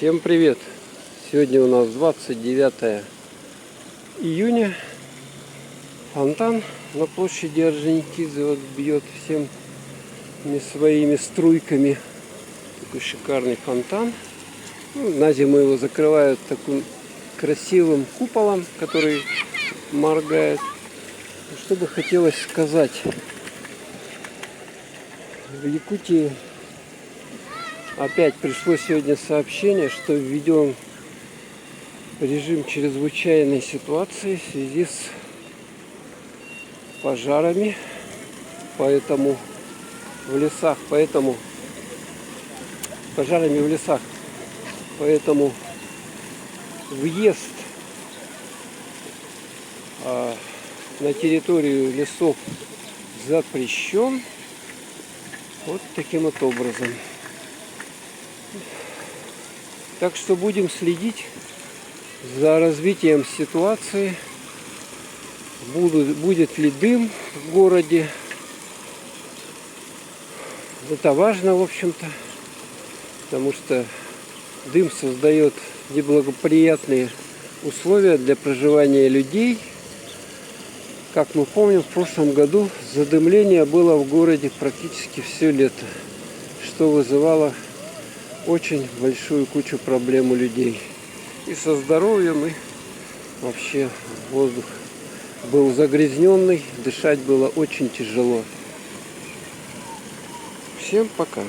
Всем привет! Сегодня у нас 29 июня. Фонтан на площади Орджоникидзе вот бьет всеми своими струйками. Такой шикарный фонтан. На зиму его закрывают таким красивым куполом, который моргает. Что бы хотелось сказать. В Якутии опять пришло сегодня сообщение, что введен режим чрезвычайной ситуации в связи с пожарами, поэтому в лесах, поэтому въезд на территорию лесов запрещен вот таким вот образом. Так что будем следить за развитием ситуации. Будет ли дым в городе. Это важно, в общем-то, потому что дым создает неблагоприятные условия для проживания людей. Как мы помним, в прошлом году задымление было в городе практически все лето, что вызывало очень большую кучу проблем у людей. И со здоровьем, и вообще воздух был загрязненный, дышать было очень тяжело. Всем пока.